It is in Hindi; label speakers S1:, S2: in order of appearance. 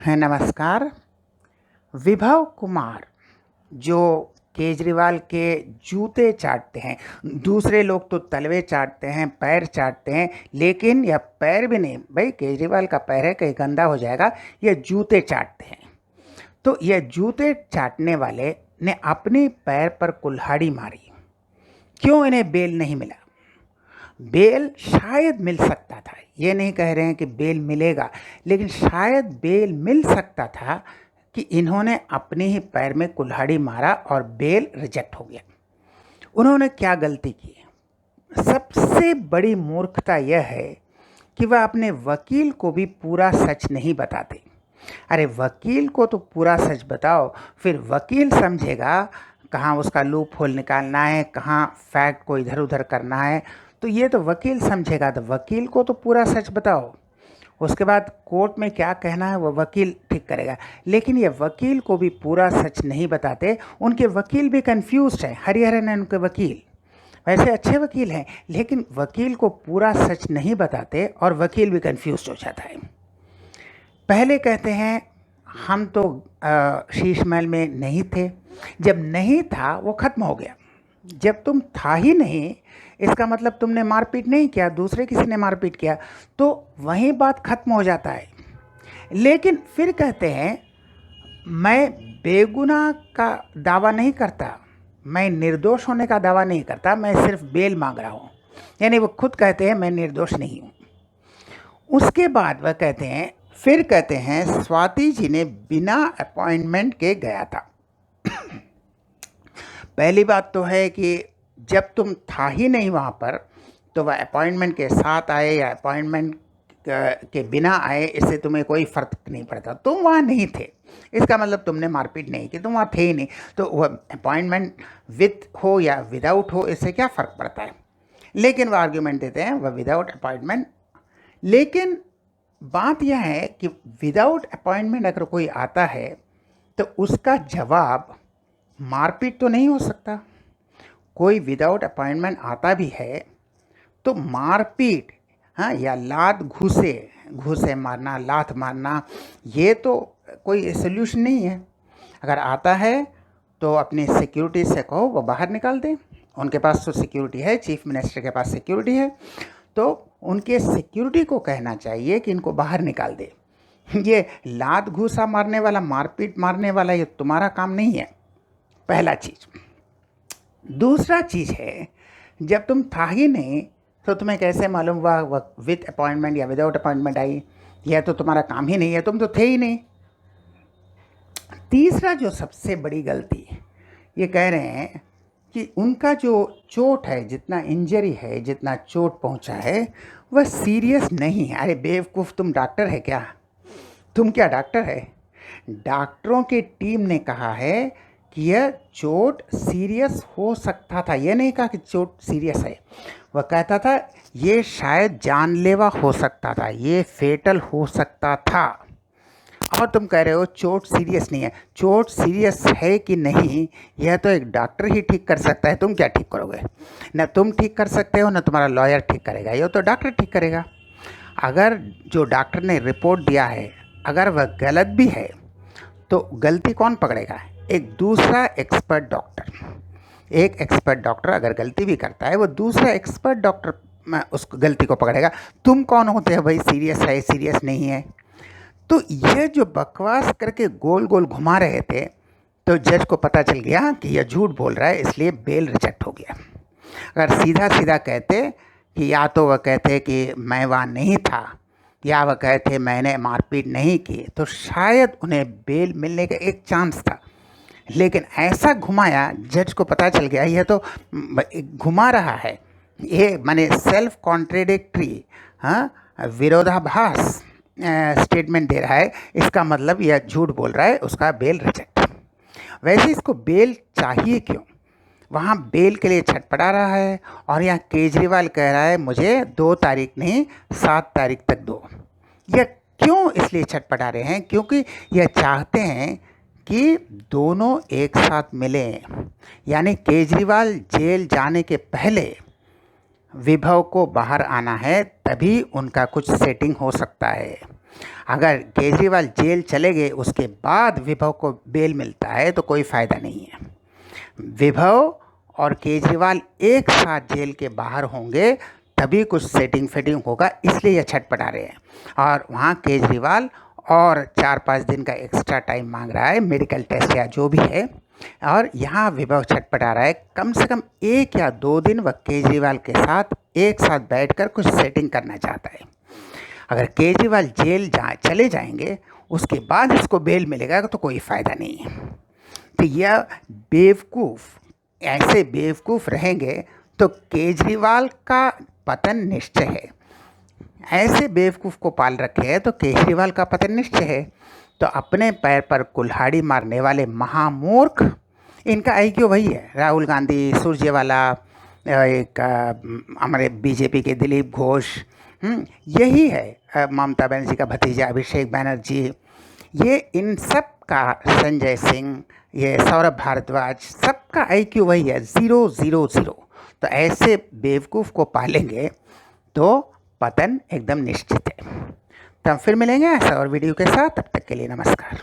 S1: है नमस्कार। विभव कुमार जो केजरीवाल के जूते चाटते हैं, दूसरे लोग तो तलवे चाटते हैं, पैर चाटते हैं, लेकिन यह पैर भी नहीं भाई, केजरीवाल का पैर है, कहीं गंदा हो जाएगा, यह जूते चाटते हैं। तो यह जूते चाटने वाले ने अपनी पैर पर कुल्हाड़ी मारी। क्यों इन्हें बेल नहीं मिला? बेल शायद मिल सकता था, ये नहीं कह रहे हैं कि बेल मिलेगा, लेकिन शायद बेल मिल सकता था कि इन्होंने अपने ही पैर में कुल्हाड़ी मारा और बेल रिजेक्ट हो गया। उन्होंने क्या गलती की? सबसे बड़ी मूर्खता यह है कि वह अपने वकील को भी पूरा सच नहीं बताते। अरे वकील को तो पूरा सच बताओ, फिर वकील समझेगा कहाँ उसका लूप होल निकालना है, कहाँ फैक्ट को इधर उधर करना है, तो ये तो वकील समझेगा। तो वकील को तो पूरा सच बताओ, उसके बाद कोर्ट में क्या कहना है वो वकील ठीक करेगा। लेकिन ये वकील को भी पूरा सच नहीं बताते, उनके वकील भी कंफ्यूज्ड हैं। हरिहरन है उनके वकील, वैसे अच्छे वकील हैं, लेकिन वकील को पूरा सच नहीं बताते और वकील भी कंफ्यूज हो जाता है। पहले कहते हैं हम तो शीश महल में नहीं थे, जब नहीं था वो ख़त्म हो गया। जब तुम था ही नहीं, इसका मतलब तुमने मारपीट नहीं किया, दूसरे किसी ने मारपीट किया, तो वहीं बात ख़त्म हो जाता है। लेकिन फिर कहते हैं मैं बेगुनाह का दावा नहीं करता, मैं निर्दोष होने का दावा नहीं करता, मैं सिर्फ बेल मांग रहा हूँ। यानी वो खुद कहते हैं मैं निर्दोष नहीं हूँ। उसके बाद वह कहते हैं, फिर कहते हैं स्वाति जी ने बिना अपॉइंटमेंट के गया था। पहली बात तो है कि जब तुम था ही नहीं वहाँ पर, तो वह अपॉइंटमेंट के साथ आए या अपॉइंटमेंट के बिना आए, इससे तुम्हें कोई फ़र्क नहीं पड़ता। तुम वहाँ नहीं थे, इसका मतलब तुमने मारपीट नहीं की, तुम वहाँ थे ही नहीं। तो वह अपॉइंटमेंट विथ हो या विदाउट हो, इससे क्या फ़र्क पड़ता है? लेकिन वह आर्ग्यूमेंट देते हैं वह विदाउट अपॉइंटमेंट। लेकिन बात यह है कि विदाउट अपॉइंटमेंट अगर कोई आता है तो उसका जवाब मारपीट तो नहीं हो सकता। कोई विदाउट अपॉइंटमेंट आता भी है तो मारपीट, हाँ, या लात घूसे मारना, लात मारना, ये तो कोई सोल्यूशन नहीं है। अगर आता है तो अपनी सिक्योरिटी से कहो वो बाहर निकाल दें, उनके पास तो सिक्योरिटी है, चीफ मिनिस्टर के पास सिक्योरिटी है, तो उनके सिक्योरिटी को कहना चाहिए कि इनको बाहर निकाल दे। ये लात घूसा मारने वाला, मारपीट मारने वाला, ये तुम्हारा काम नहीं है, पहला चीज़। दूसरा चीज़ है, जब तुम था ही नहीं तो तुम्हें कैसे मालूम हुआ विथ अपॉइंटमेंट या विदाउट अपॉइंटमेंट आई? यह तो तुम्हारा काम ही नहीं है, तुम तो थे ही नहीं। तीसरा जो सबसे बड़ी गलती, ये कह रहे हैं कि उनका जो चोट है, जितना इंजरी है, जितना चोट पहुंचा है, वह सीरियस नहीं है। अरे बेवकूफ़, तुम डॉक्टर है क्या? तुम क्या डॉक्टर है? डॉक्टरों की टीम ने कहा है कि यह चोट सीरियस हो सकता था, यह नहीं कहा कि चोट सीरियस है। वह कहता था ये शायद जानलेवा हो सकता था, ये फेटल हो सकता था। और तुम कह रहे हो चोट सीरियस नहीं है। चोट सीरियस है कि नहीं, यह तो एक डॉक्टर ही ठीक कर सकता है। तुम क्या ठीक करोगे? न तुम ठीक कर सकते हो, न तुम्हारा लॉयर ठीक करेगा, यह तो डॉक्टर ठीक करेगा। अगर जो डॉक्टर ने रिपोर्ट दिया है अगर वह गलत भी है तो गलती कौन पकड़ेगा? एक दूसरा एक्सपर्ट डॉक्टर। एक एक्सपर्ट डॉक्टर अगर गलती भी करता है, वो दूसरा एक्सपर्ट डॉक्टर उस गलती को पकड़ेगा। तुम कौन होते हैं भाई सीरियस है सीरियस नहीं है? तो यह जो बकवास करके गोल गोल घुमा रहे थे, तो जज को पता चल गया कि यह झूठ बोल रहा है, इसलिए बेल रिजेक्ट हो गया। अगर सीधा सीधा कहते कि या तो वह कहते कि मैं वहाँ नहीं था, या वह कहते मैंने मारपीट नहीं की, तो शायद उन्हें बेल मिलने का एक चांस था। लेकिन ऐसा घुमाया, जज को पता चल गया यह तो घुमा रहा है, ये माने सेल्फ कॉन्ट्रेडिक्टरी, हाँ, विरोधाभास स्टेटमेंट दे रहा है, इसका मतलब यह झूठ बोल रहा है, उसका बेल रिजेक्ट। वैसे इसको बेल चाहिए क्यों? वहाँ बेल के लिए छटपटा रहा है और यहाँ केजरीवाल कह रहा है मुझे 2 तारीख नहीं 7 तारीख तक दो। यह क्यों इसलिए छटपटा रहे हैं? क्योंकि यह चाहते हैं कि दोनों एक साथ मिलें, यानी केजरीवाल जेल जाने के पहले विभव को बाहर आना है, तभी उनका कुछ सेटिंग हो सकता है। अगर केजरीवाल जेल चले गए उसके बाद विभव को बेल मिलता है तो कोई फ़ायदा नहीं है। विभव और केजरीवाल एक साथ जेल के बाहर होंगे तभी कुछ सेटिंग फेटिंग होगा, इसलिए ये छटपटा रहे हैं। और वहाँ केजरीवाल और 4-5 दिन का एक्स्ट्रा टाइम मांग रहा है, मेडिकल टेस्ट या जो भी है। और यहाँ विभव छटपटा रहा है, कम से कम 1 या 2 दिन वह केजरीवाल के साथ एक साथ बैठकर कुछ सेटिंग करना चाहता है। अगर केजरीवाल जेल चले जाएंगे उसके बाद इसको बेल मिलेगा तो कोई फ़ायदा नहीं है। तो यह बेवकूफ़ ऐसे बेवकूफ़ रहेंगे तो केजरीवाल का पतन निश्चय है। ऐसे बेवकूफ़ को पाल रखे हैं तो केजरीवाल का पतन निश्चय है। तो अपने पैर पर कुल्हाड़ी मारने वाले महामूर्ख, इनका आईक्यू वही है। राहुल गांधी, सुरजेवाला, एक हमारे बीजेपी के दिलीप घोष, यही है ममता बनर्जी का भतीजा अभिषेक बनर्जी, ये इन सब का, संजय सिंह, ये सौरभ भारद्वाज, सबका आईक्यू वही है, 0 0 0। तो ऐसे बेवकूफ़ को पालेंगे तो पतन एकदम निश्चित है। तो हम फिर मिलेंगे ऐसा और वीडियो के साथ, तब तक के लिए नमस्कार।